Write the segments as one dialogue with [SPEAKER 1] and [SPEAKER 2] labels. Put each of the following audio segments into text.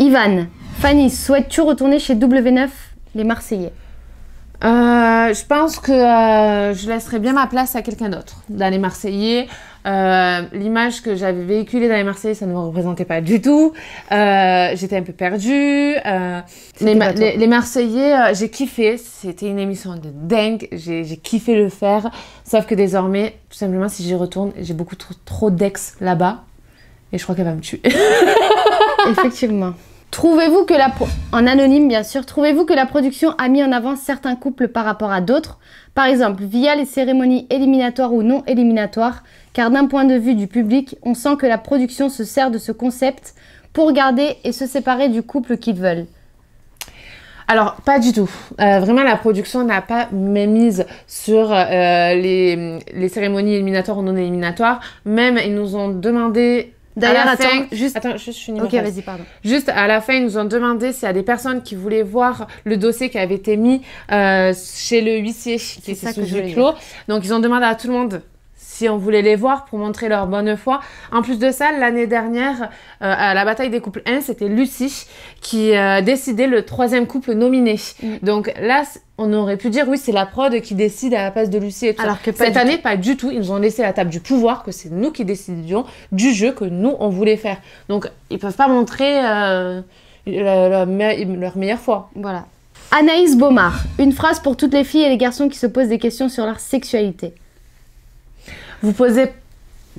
[SPEAKER 1] Ivan, Fanny, souhaites-tu retourner chez W9, les Marseillais?
[SPEAKER 2] Je pense que je laisserais bien ma place à quelqu'un d'autre dans les Marseillais. L'image que j'avais véhiculée dans les Marseillais, ça ne me représentait pas du tout. J'étais un peu perdue. Les Marseillais, j'ai kiffé. C'était une émission de dingue. J'ai kiffé le faire. Sauf que désormais, tout simplement, si j'y retourne, j'ai beaucoup trop d'ex là-bas. Et je crois qu'elle va me tuer.
[SPEAKER 1] Effectivement. Trouvez-vous que en anonyme bien sûr, trouvez-vous que la production a mis en avant certains couples par rapport à d'autres, par exemple via les cérémonies éliminatoires ou non éliminatoires, car d'un point de vue du public, on sent que la production se sert de ce concept pour garder et se séparer du couple qu'ils veulent.
[SPEAKER 2] Alors, pas du tout. Vraiment, la production n'a pas mise sur les cérémonies éliminatoires ou non éliminatoires. Même, ils nous ont demandé...
[SPEAKER 1] D'ailleurs,
[SPEAKER 2] attends, je finis ma
[SPEAKER 1] Ok,
[SPEAKER 2] phrase.
[SPEAKER 1] vas-y, pardon.
[SPEAKER 2] Juste à la fin, ils nous ont demandé s'il y a des personnes qui voulaient voir le dossier qui avait été mis chez le huissier, qui est sous huis clos. Donc, ils ont demandé à tout le monde si on voulait les voir pour montrer leur bonne foi. En plus de ça, l'année dernière, à la bataille des couples 1, c'était Lucie qui décidait le 3e couple nominé. Donc là, on aurait pu dire oui, c'est la prod qui décide à la place de Lucie et tout.
[SPEAKER 1] Alors que
[SPEAKER 2] cette année, pas du tout. Ils nous ont laissé la table du pouvoir, que c'est nous qui décidions du jeu que nous, on voulait faire. Donc, ils peuvent pas montrer leur meilleure foi.
[SPEAKER 1] Voilà. Anaïs Baumard, une phrase pour toutes les filles et les garçons qui se posent des questions sur leur sexualité.
[SPEAKER 2] Vous posez...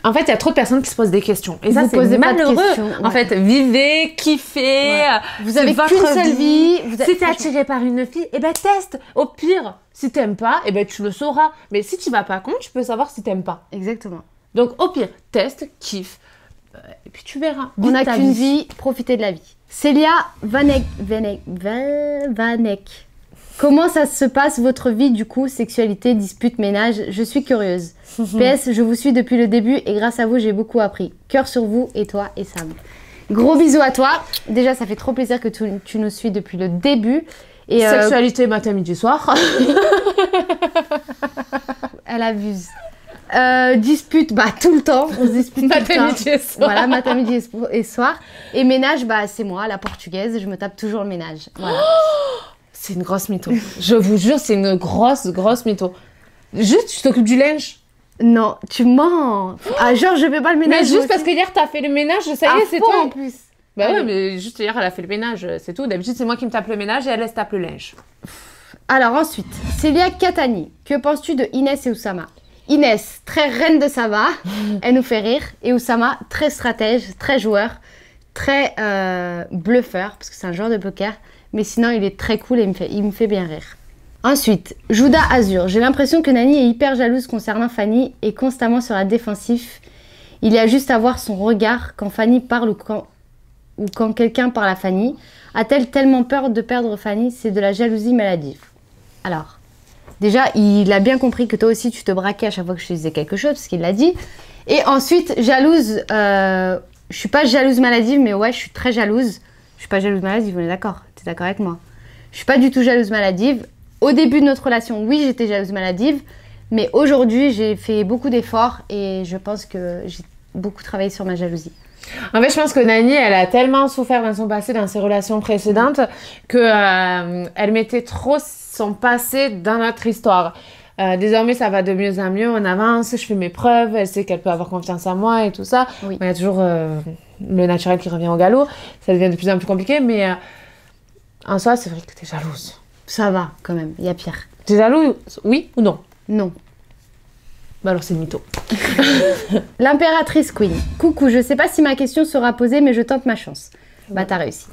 [SPEAKER 2] En fait, il y a trop de personnes qui se posent des questions. Et ça, c'est malheureux. En fait, vivez, kiffez. Ouais.
[SPEAKER 1] Vous avez qu'une seule vie.
[SPEAKER 2] Si t'es attiré par une fille, eh ben teste. Au pire, si t'aimes pas, eh ben tu le sauras. Mais si tu vas pas compte, tu peux savoir si t'aimes pas.
[SPEAKER 1] Exactement.
[SPEAKER 2] Donc au pire, teste, kiffe. Et puis tu verras.
[SPEAKER 1] On n'a qu'une vie, profitez de la vie. Célia Vanek. Comment ça se passe votre vie du coup, sexualité, dispute, ménage? Je suis curieuse. PS, je vous suis depuis le début et grâce à vous, j'ai beaucoup appris. Cœur sur vous et toi et Sam. Gros bisous à toi. Déjà, ça fait trop plaisir que tu nous suis depuis le début. Et
[SPEAKER 2] sexualité, matin, midi, soir.
[SPEAKER 1] Elle abuse. Dispute, bah tout le temps. On se dispute
[SPEAKER 2] matin, midi et soir.
[SPEAKER 1] Voilà, matin, midi et soir. Et ménage, bah c'est moi, la portugaise. Je me tape toujours le ménage. Voilà.
[SPEAKER 2] C'est une grosse mytho. Je vous jure, c'est une grosse mytho. Juste, tu t'occupes du linge?
[SPEAKER 1] Non, tu mens. Ah, genre, je fais pas le ménage.
[SPEAKER 2] Mais juste parce que hier, t'as fait le ménage, ça y est, c'est tout.
[SPEAKER 1] En plus.
[SPEAKER 2] Bah ouais, mais juste hier, elle a fait le ménage, c'est tout. D'habitude, c'est moi qui me tape le ménage et elle se tape le linge.
[SPEAKER 1] Alors ensuite, Célia Catani. Que penses-tu de Inès et Oussama? Inès, très reine de Saba, elle nous fait rire. Et Oussama, très stratège, très joueur, très bluffeur, parce que c'est un joueur de poker. Mais sinon, il est très cool et il me fait bien rire. Ensuite, Jouda Azur. J'ai l'impression que Nani est hyper jalouse concernant Fanny et constamment sur la défensive. Il y a juste à voir son regard quand Fanny parle ou quand quelqu'un parle à Fanny. A-t-elle tellement peur de perdre Fanny? C'est de la jalousie maladive. Alors, déjà, il a bien compris que toi aussi, tu te braquais à chaque fois que je te disais quelque chose, parce qu'il l'a dit. Et ensuite, jalouse. Je suis pas jalouse maladive, mais ouais, je suis très jalouse. Je suis pas jalouse maladive, on est d'accord? T'es d'accord avec moi? Je suis pas du tout jalouse maladive. Au début de notre relation, oui, j'étais jalouse maladive. Mais aujourd'hui, j'ai fait beaucoup d'efforts et je pense que j'ai beaucoup travaillé sur ma jalousie.
[SPEAKER 2] En fait, je pense que Nani, elle a tellement souffert dans son passé, dans ses relations précédentes, que elle mettait trop son passé dans notre histoire. Désormais, ça va de mieux en mieux, on avance, je fais mes preuves, elle sait qu'elle peut avoir confiance en moi et tout ça.
[SPEAKER 1] Oui.
[SPEAKER 2] Il y a toujours le naturel qui revient au galop, ça devient de plus en plus compliqué, mais en soi, c'est vrai que t'es jalouse.
[SPEAKER 1] Ça va, quand même, il y a pire.
[SPEAKER 2] T'es jalouse, oui ou non?
[SPEAKER 1] Non.
[SPEAKER 2] Bah alors c'est mytho.
[SPEAKER 1] L'impératrice Queen. Coucou, je sais pas si ma question sera posée, mais je tente ma chance. Bah t'as réussi.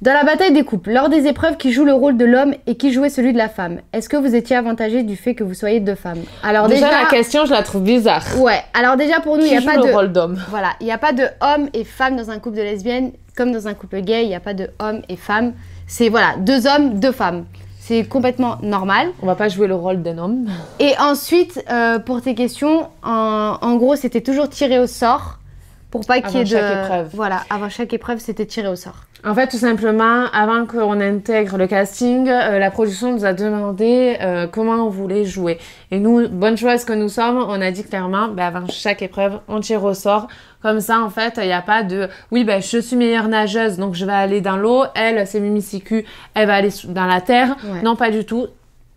[SPEAKER 1] Dans la bataille des couples, lors des épreuves, qui joue le rôle de l'homme et qui jouait celui de la femme? Est-ce que vous étiez avantagé du fait que vous soyez deux femmes? Alors
[SPEAKER 2] déjà la question, je la trouve bizarre.
[SPEAKER 1] Ouais, alors déjà pour nous, il n'y a pas
[SPEAKER 2] le rôle d'homme.
[SPEAKER 1] Voilà, il n'y a pas de homme et femme dans un couple de lesbiennes, comme dans un couple gay, il n'y a pas de homme et femme. C'est voilà, deux hommes, deux femmes. C'est complètement normal.
[SPEAKER 2] On va pas jouer le rôle d'un homme.
[SPEAKER 1] Et ensuite, pour tes questions, en gros, c'était toujours tiré au sort. Pour pas qu'il y ait de...
[SPEAKER 2] Avant chaque épreuve.
[SPEAKER 1] Voilà, avant chaque épreuve, c'était tiré au sort.
[SPEAKER 2] En fait, tout simplement, avant qu'on intègre le casting, la production nous a demandé comment on voulait jouer. Et nous, bonne joueuse que nous sommes, on a dit clairement, avant chaque épreuve, on tire au sort. Comme ça, en fait, il n'y a pas de « oui, je suis meilleure nageuse, donc je vais aller dans l'eau. Elle, c'est Mimi Siku, elle va aller dans la terre.
[SPEAKER 1] Ouais. »
[SPEAKER 2] Non, pas du tout.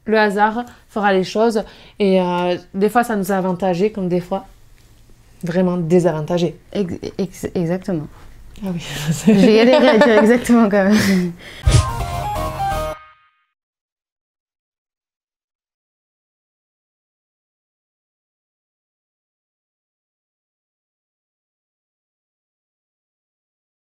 [SPEAKER 2] Le hasard fera les choses. Et des fois, ça nous a avantagés, comme des fois, vraiment désavantagés.
[SPEAKER 1] Exactement.
[SPEAKER 2] Ah oui.
[SPEAKER 1] J'ai galéré à dire exactement quand même.